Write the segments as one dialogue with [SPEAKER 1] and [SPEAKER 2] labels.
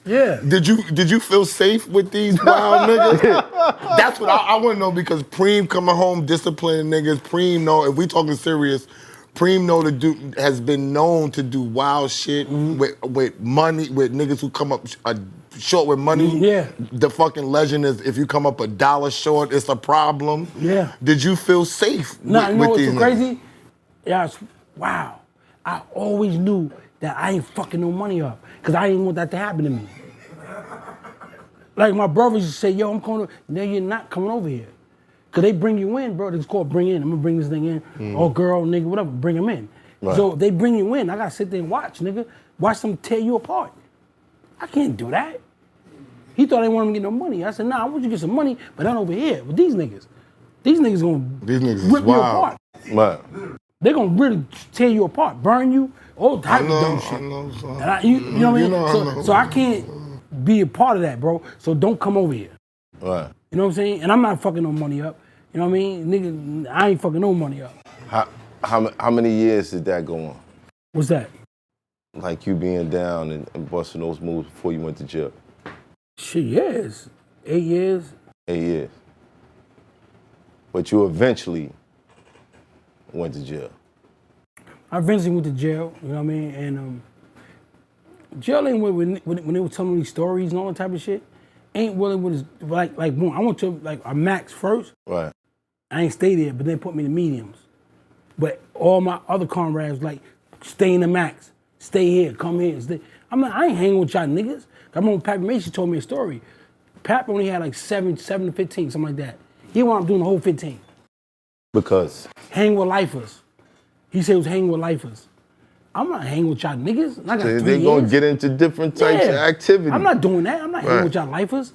[SPEAKER 1] Yeah.
[SPEAKER 2] Did you feel safe with these wild niggas? That's what I want to know, because Preem coming home disciplining niggas. Preem know, if we talking serious, Preem know has been known to do wild shit with money, with niggas who come up short with money.
[SPEAKER 1] Yeah.
[SPEAKER 2] The fucking legend is, if you come up $1 short, it's a problem.
[SPEAKER 1] Yeah.
[SPEAKER 2] Did you feel safe
[SPEAKER 1] you know
[SPEAKER 2] with
[SPEAKER 1] what's
[SPEAKER 2] these
[SPEAKER 1] so
[SPEAKER 2] niggas?
[SPEAKER 1] crazy? Yeah, wow. I always knew that I ain't fucking no money up, because I didn't want that to happen to me. Like my brothers used to say, yo, I'm coming over. No, you're not coming over here. Because they bring you in, bro. It's called bring in. I'm going to bring this thing in. Or girl, nigga, whatever, bring them in.
[SPEAKER 2] Right.
[SPEAKER 1] So they bring you in. I got to sit there and watch, nigga. Watch them tear you apart. I can't do that. He thought I didn't want him to get no money. I said, nah, I want you to get some money, but not over here with these niggas. These niggas going to rip you apart.
[SPEAKER 2] Right.
[SPEAKER 1] They're going to really tear you apart, burn you, all type of dumb shit. You know what I mean? So I can't be a part of that, bro. So don't come over here.
[SPEAKER 2] Right.
[SPEAKER 1] You know what I'm saying? And I'm not fucking no money up. You know what I mean? Nigga, I ain't fucking no money up.
[SPEAKER 3] How many years did that go on?
[SPEAKER 1] What's that?
[SPEAKER 3] Like you being down and busting those moves before you went to jail?
[SPEAKER 1] Shit, years. 8 years.
[SPEAKER 3] 8 years. But you eventually went to jail.
[SPEAKER 1] I eventually went to jail, you know what I mean? And jail ain't when they were telling me these stories and all that type of shit, ain't really what it's like boom, I went to like a MECC first.
[SPEAKER 3] Right.
[SPEAKER 1] I ain't stay there, but they put me in the mediums. But all my other comrades like, stay in the MECC, stay here, come here, stay. I'm like, I ain't hanging with y'all niggas. I remember Pat Macy told me a story. Pap only had like 7 to 15, something like that. He wound up doing the whole 15.
[SPEAKER 3] Because?
[SPEAKER 1] Hang with lifers. He said he was hanging with lifers. I'm not hanging with y'all niggas. I got 3
[SPEAKER 3] They're
[SPEAKER 1] years.
[SPEAKER 3] gonna get into different types of activities.
[SPEAKER 1] I'm not doing that. I'm not hanging with y'all lifers.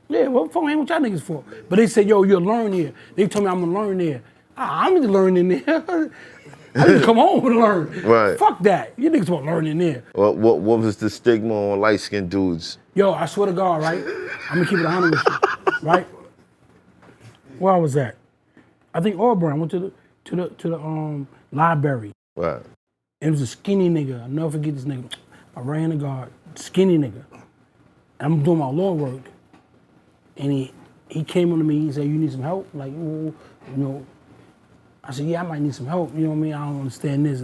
[SPEAKER 1] Yeah, what the fuck hanging with y'all niggas for? But they said, yo, you'll learn here. They told me I'm gonna learn there. I need to learn in there. I need to come home and learn.
[SPEAKER 3] Right.
[SPEAKER 1] Fuck that. You niggas want to learn in there.
[SPEAKER 3] What was the stigma on light-skinned dudes?
[SPEAKER 1] Yo, I swear to God, right? I'm gonna keep it 100 with you, right? Where I was at? I think Auburn. I went to the library.
[SPEAKER 3] Right.
[SPEAKER 1] And it was a skinny nigga. I'll never forget this nigga. I ran the guard, skinny nigga. I'm doing my law work, and he came on to me. He said, "You need some help?" Like, you know. I said, "Yeah, I might need some help." You know what I mean? I don't understand this,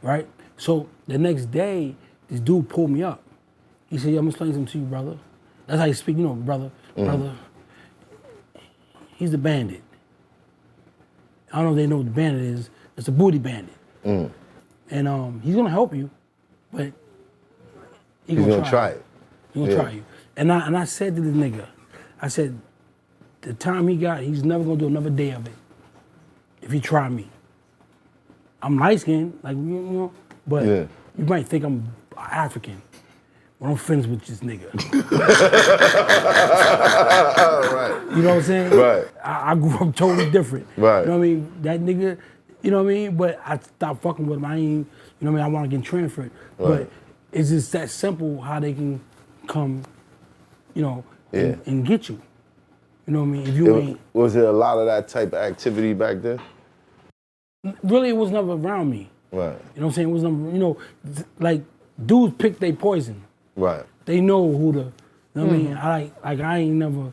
[SPEAKER 1] right? So the next day, this dude pulled me up. He said, "Yeah, I'm gonna explain something to you, brother." That's how you speak, you know, brother. He's the bandit. I don't know if they know what the bandit is. It's a booty bandit. And he's gonna help you, but he's gonna try it. He's gonna try you. And I said to this nigga, I said, the time he got, he's never gonna do another day of it if he try me. I'm light skinned, like, you know, but you might think I'm African. But I'm friends with this nigga.
[SPEAKER 3] Right.
[SPEAKER 1] You know what I'm saying?
[SPEAKER 3] Right.
[SPEAKER 1] I grew up totally different.
[SPEAKER 3] Right.
[SPEAKER 1] You know what I mean? That nigga, you know what I mean? But I stopped fucking with him. I ain't, you know what I mean? I want to get transferred. Right. But it's just that simple how they can come, you know, and get you. You know what I mean? If you ain't.
[SPEAKER 3] Was there a lot of that type of activity back then?
[SPEAKER 1] Really, it was never around me.
[SPEAKER 3] Right.
[SPEAKER 1] You know what I'm saying? It was never, you know, like dudes pick their poison.
[SPEAKER 3] Right.
[SPEAKER 1] They know who to, you know what I mean? I ain't never, you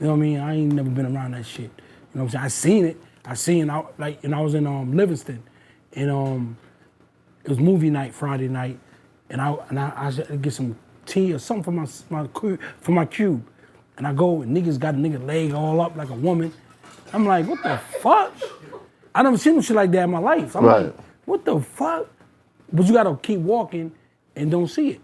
[SPEAKER 1] know what I mean? I ain't never been around that shit. You know what I'm saying? I seen it, and I was in Livingston, and it was movie night Friday night, and I should get some tea or something for my cube, and I go and niggas got a nigga leg all up like a woman. I'm like, what the fuck? I never seen no shit like that in my life. I'm like, what the fuck? But you gotta keep walking and don't see it.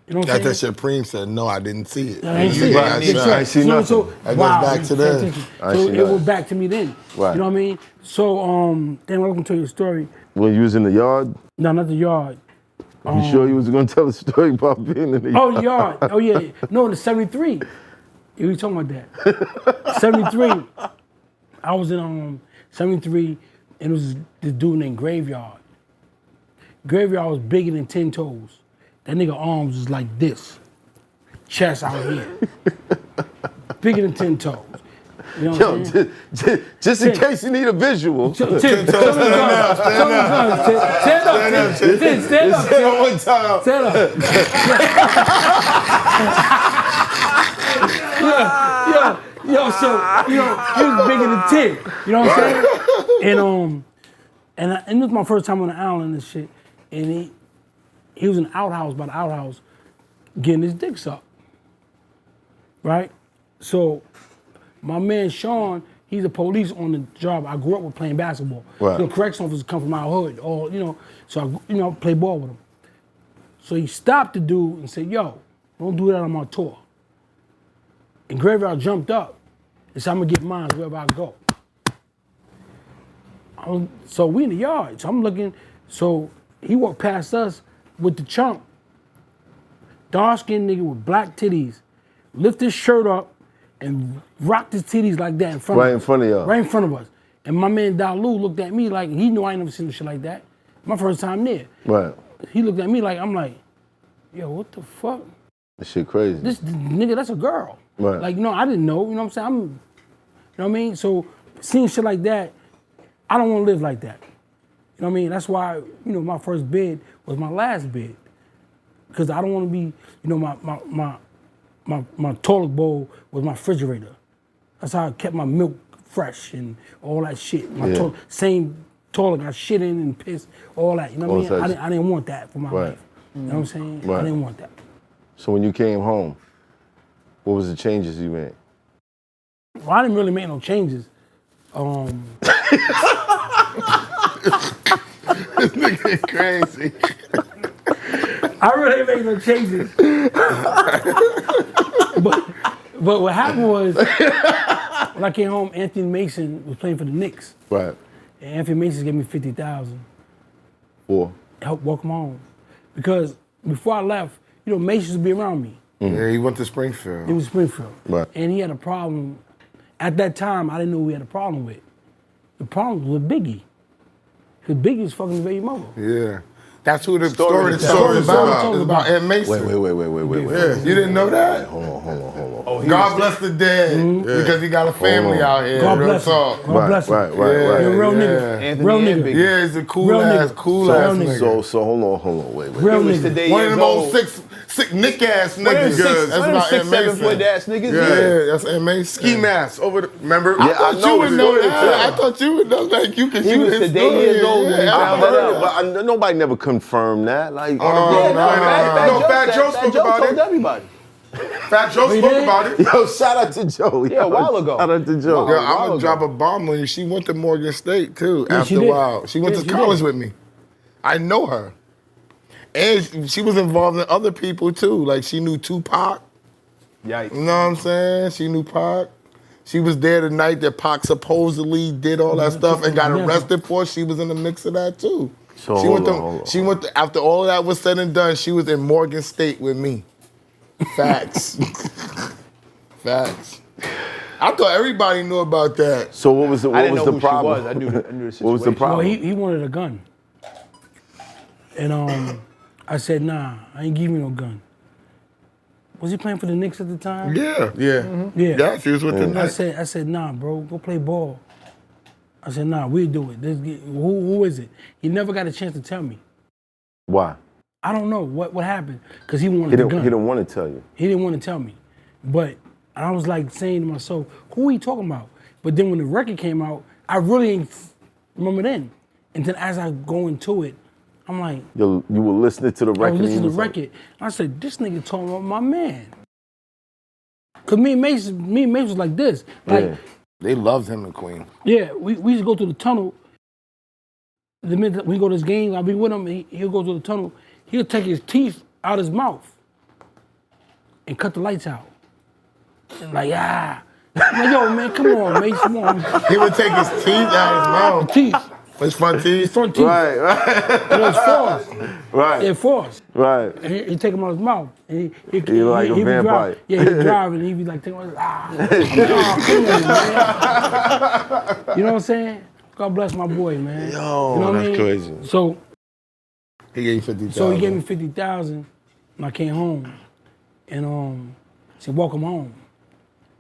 [SPEAKER 1] You know what I'm saying?
[SPEAKER 2] That's that shit Preem said, no, I didn't see it.
[SPEAKER 1] I didn't see it.
[SPEAKER 3] I ain't see nothing.
[SPEAKER 1] So,
[SPEAKER 2] That goes back to then.
[SPEAKER 1] So it went back to me then.
[SPEAKER 3] Right.
[SPEAKER 1] You know what I mean? So, then I'm gonna tell you a story.
[SPEAKER 3] When you was in the yard?
[SPEAKER 1] No, not the yard.
[SPEAKER 3] You sure you was gonna tell a story about being in the yard?
[SPEAKER 1] Oh, the yard. Oh, yeah. No, the 73. Yeah, we talking about that. 73. I was in 73, and it was this dude named Graveyard. Graveyard was bigger than 10 toes. That nigga arms was like this. Chest out here. Bigger than 10 toes. You know what
[SPEAKER 3] Yo,
[SPEAKER 1] I'm saying?
[SPEAKER 3] just in case you need a visual.
[SPEAKER 1] Stand up. Stand up.
[SPEAKER 3] Say it one time.
[SPEAKER 1] Stand up. Yo, so, you know, he was bigger than 10. You know what I'm saying? And this was my first time on the island and shit. And he was in the outhouse, by the outhouse, getting his dick sucked. Right? So, my man Sean, he's a police on the job. I grew up with playing basketball.
[SPEAKER 3] Right.
[SPEAKER 1] You know, corrections officers come from our hood, all, you know, so I, play ball with him. So he stopped the dude and said, yo, don't do that on my tour. And Graveyard jumped up and said, I'm gonna get mine wherever I go. So we in the yard, so I'm looking, so he walked past us with the chunk, dark-skinned nigga with black titties, lift his shirt up and rocked his titties like that in front of us.
[SPEAKER 3] Right in front of y'all.
[SPEAKER 1] Right in front of us. And my man Dalu looked at me like, he knew I ain't never seen no shit like that. My first time there.
[SPEAKER 3] Right.
[SPEAKER 1] He looked at me like, I'm like, yo, what the fuck?
[SPEAKER 3] This shit crazy.
[SPEAKER 1] This nigga, that's a girl.
[SPEAKER 3] Right.
[SPEAKER 1] Like, I didn't know, you know what I'm saying? You know what I mean? So seeing shit like that, I don't want to live like that. You know what I mean? That's why, my first bid was my last bid. Because I don't want to be, my toilet bowl was my refrigerator. That's how I kept my milk fresh and all that shit. My same toilet got shit in and piss, all that. You know what I mean? I didn't want that for my life. You know what I'm saying?
[SPEAKER 3] Right.
[SPEAKER 1] I didn't want that.
[SPEAKER 3] So when you came home, what was the changes you made?
[SPEAKER 1] Well, I didn't really make no changes.
[SPEAKER 2] This nigga crazy.
[SPEAKER 1] I really didn't make no changes. but what happened was, when I came home, Anthony Mason was playing for the Knicks.
[SPEAKER 3] Right.
[SPEAKER 1] And Anthony Mason gave me $50,000.
[SPEAKER 3] For?
[SPEAKER 1] Help welcome home. Because before I left, Mason would be around me.
[SPEAKER 2] Yeah, he went to Springfield.
[SPEAKER 1] He was Springfield.
[SPEAKER 3] Right.
[SPEAKER 1] And he had a problem. At that time, I didn't know who he had a problem with. The problem was with Biggie. Because Biggie was fucking his baby mother.
[SPEAKER 2] Yeah. That's who the
[SPEAKER 3] Story
[SPEAKER 2] story is about. It's about Ed Mason.
[SPEAKER 3] Wait.
[SPEAKER 2] Yeah, you didn't know that?
[SPEAKER 3] Hold on.
[SPEAKER 2] Oh, God bless the dead, because he got a family out here.
[SPEAKER 1] God
[SPEAKER 2] real
[SPEAKER 1] bless him.
[SPEAKER 2] talk.
[SPEAKER 1] God bless him.
[SPEAKER 3] Right.
[SPEAKER 1] You're a real
[SPEAKER 2] Yeah.
[SPEAKER 1] nigga.
[SPEAKER 4] Anthony
[SPEAKER 1] Real
[SPEAKER 4] and
[SPEAKER 1] nigga.
[SPEAKER 4] Biggie.
[SPEAKER 2] Yeah, he's a cool
[SPEAKER 1] Real
[SPEAKER 2] ass
[SPEAKER 1] nigga.
[SPEAKER 2] nigga.
[SPEAKER 3] So hold on. Wait.
[SPEAKER 1] Real
[SPEAKER 4] He was
[SPEAKER 1] nigga.
[SPEAKER 4] today
[SPEAKER 2] One of the
[SPEAKER 4] years old.
[SPEAKER 2] most sick Nick ass
[SPEAKER 4] One of them
[SPEAKER 2] niggas.
[SPEAKER 4] six-
[SPEAKER 2] That's
[SPEAKER 4] one of them
[SPEAKER 2] about Ed
[SPEAKER 4] 6'7" foot
[SPEAKER 2] Mason.
[SPEAKER 4] ass niggas.
[SPEAKER 2] Yeah, that's Ed Mason. Ski mask over the. Remember? I thought you would know that. I thought you would know that. You could
[SPEAKER 4] He
[SPEAKER 2] shoot
[SPEAKER 4] was
[SPEAKER 2] his
[SPEAKER 4] today
[SPEAKER 2] story.
[SPEAKER 4] years old when he
[SPEAKER 2] Yeah,
[SPEAKER 4] found
[SPEAKER 2] I
[SPEAKER 4] that
[SPEAKER 2] heard
[SPEAKER 4] out.
[SPEAKER 2] it,
[SPEAKER 3] But nobody never confirmed that. Like,
[SPEAKER 2] Fat Joe spoke about
[SPEAKER 4] told
[SPEAKER 2] it.
[SPEAKER 4] everybody.
[SPEAKER 2] Fat Joe spoke
[SPEAKER 1] did?
[SPEAKER 2] about it.
[SPEAKER 3] yo, shout out to Joe.
[SPEAKER 4] Yeah, a while ago.
[SPEAKER 3] Shout out to Joe.
[SPEAKER 2] Yo, I'm gonna drop a bomb on you. She went to Morgan State too.
[SPEAKER 1] Yeah,
[SPEAKER 2] after
[SPEAKER 1] she
[SPEAKER 2] a
[SPEAKER 1] did.
[SPEAKER 2] while, she went
[SPEAKER 1] Yeah,
[SPEAKER 2] to
[SPEAKER 1] she
[SPEAKER 2] college
[SPEAKER 1] did.
[SPEAKER 2] with me. I know her, and she was involved in other people too. Like she knew Tupac.
[SPEAKER 4] Yikes.
[SPEAKER 2] You know what I'm saying? She knew Pac. She was there the night that Pac supposedly did all that stuff and got arrested for it. She was in the mix of that too.
[SPEAKER 3] So
[SPEAKER 2] She
[SPEAKER 3] hold
[SPEAKER 2] went
[SPEAKER 3] on.
[SPEAKER 2] to. She went to, after all of that was said and done. She was in Morgan State with me. Facts. Facts. I thought everybody knew about that.
[SPEAKER 3] So what was the
[SPEAKER 4] I didn't know
[SPEAKER 3] problem?
[SPEAKER 4] who she was. I knew the situation.
[SPEAKER 3] What was the
[SPEAKER 1] Well,
[SPEAKER 3] problem?
[SPEAKER 1] he wanted a gun. And I said, nah, I ain't giving you no gun. Was he playing for the Knicks at the time?
[SPEAKER 2] Yeah.
[SPEAKER 1] Yeah.
[SPEAKER 2] She was with the
[SPEAKER 1] I
[SPEAKER 2] Knicks.
[SPEAKER 1] said, nah, bro, go play ball. I said, nah, we'll do it. Who is it? He never got a chance to tell me.
[SPEAKER 3] Why?
[SPEAKER 1] I don't know what happened, because he
[SPEAKER 3] He
[SPEAKER 1] wanted the gun.
[SPEAKER 3] didn't want to tell you.
[SPEAKER 1] He didn't want to tell me. But I was like saying to myself, who are you talking about? But then when the record came out, I really ain't remember then. And then as I go into it, I'm like,
[SPEAKER 3] You were listening to the
[SPEAKER 1] I
[SPEAKER 3] record.
[SPEAKER 1] was listening
[SPEAKER 3] and
[SPEAKER 1] to
[SPEAKER 3] you
[SPEAKER 1] the
[SPEAKER 3] was
[SPEAKER 1] record. I said, this nigga talking about my man. Cause me and Mason was like this. Like,
[SPEAKER 3] Yeah.
[SPEAKER 2] They loved him and Queen.
[SPEAKER 1] yeah, we used to go through the tunnel. The minute we go to his game, I'll be with him, and he'll go through the tunnel. He'll take his teeth out his mouth and cut the lights out. And like, I'm like, yo, man, come on, Mason, come on.
[SPEAKER 2] He would take his teeth out of his
[SPEAKER 1] Teeth,
[SPEAKER 2] mouth. His front teeth.
[SPEAKER 1] front teeth.
[SPEAKER 3] Right.
[SPEAKER 1] You know, it's forced.
[SPEAKER 3] Right.
[SPEAKER 1] They're forced.
[SPEAKER 3] Right.
[SPEAKER 1] And he take him out his mouth. And he
[SPEAKER 3] like a
[SPEAKER 1] be
[SPEAKER 3] vampire.
[SPEAKER 1] Driving. Yeah, he'd drive and he'd be like, come on, man. You know what I'm saying? God bless my boy, man.
[SPEAKER 3] Yo,
[SPEAKER 1] you know what I
[SPEAKER 3] that's
[SPEAKER 1] mean?
[SPEAKER 3] crazy.
[SPEAKER 1] So
[SPEAKER 2] He gave you 50,000.
[SPEAKER 1] So he gave me 50,000 when I came home, and said, "Welcome home."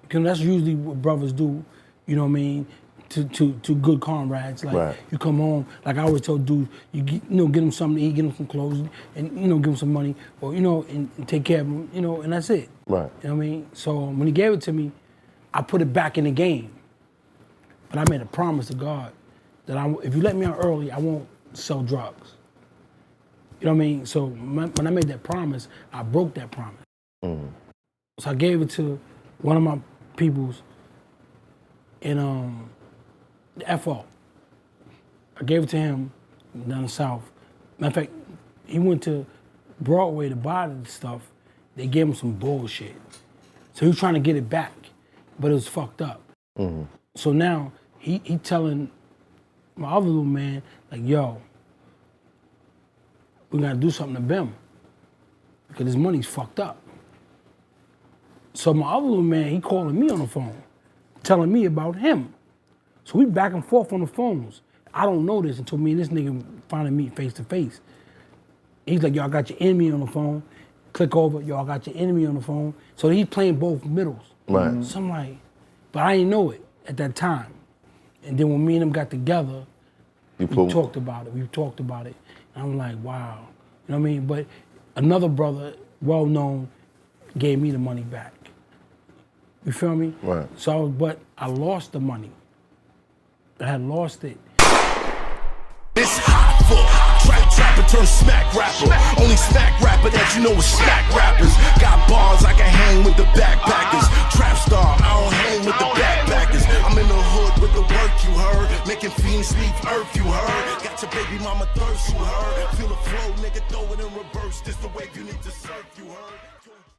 [SPEAKER 1] Because that's usually what brothers do. you know what I mean, to good comrades. Like
[SPEAKER 3] Right.
[SPEAKER 1] you come home, like I always tell dudes, get them something to eat, get them some clothes, and give them some money, or and take care of them, and that's it.
[SPEAKER 3] Right.
[SPEAKER 1] You know what I mean? So when he gave it to me, I put it back in the game. But I made a promise to God that if you let me out early, I won't sell drugs. You know what I mean? So when I made that promise, I broke that promise.
[SPEAKER 3] Mm.
[SPEAKER 1] So I gave it to one of my peoples in the FO. I gave it to him down the South. Matter of fact, he went to Broadway to buy the stuff. They gave him some bullshit. So he was trying to get it back, but it was fucked up.
[SPEAKER 3] Mm-hmm.
[SPEAKER 1] So now he telling my other little man, like, yo, we gotta do something to Bim because his money's fucked up. So my other little man, he calling me on the phone, telling me about him. So we back and forth on the phones. I don't know this until me and this nigga finally meet face to face. He's like, yo, I got your enemy on the phone. Click over, yo, I got your enemy on the phone. So he's playing both middles.
[SPEAKER 3] Right.
[SPEAKER 1] So I'm like, but I didn't know it at that time. And then when me and him got together, we talked about it. And I'm like, wow. You know what I mean? But another brother, well-known, gave me the money back. You feel me?
[SPEAKER 3] Right.
[SPEAKER 1] So, but I lost the money. I had lost it.
[SPEAKER 5] It's Hoffa, trapper turn smack rapper. Only smack rapper that you know is smack rappers. Got bars, I can hang with the backpackers. Trap star, I don't hang with the backpackers. I'm in the hood with the work, you heard. Making fiends leave earth, you heard. Got your baby mama thirst, you heard. Feel the flow, nigga, throw it in reverse. This the wave you need to surf, you heard.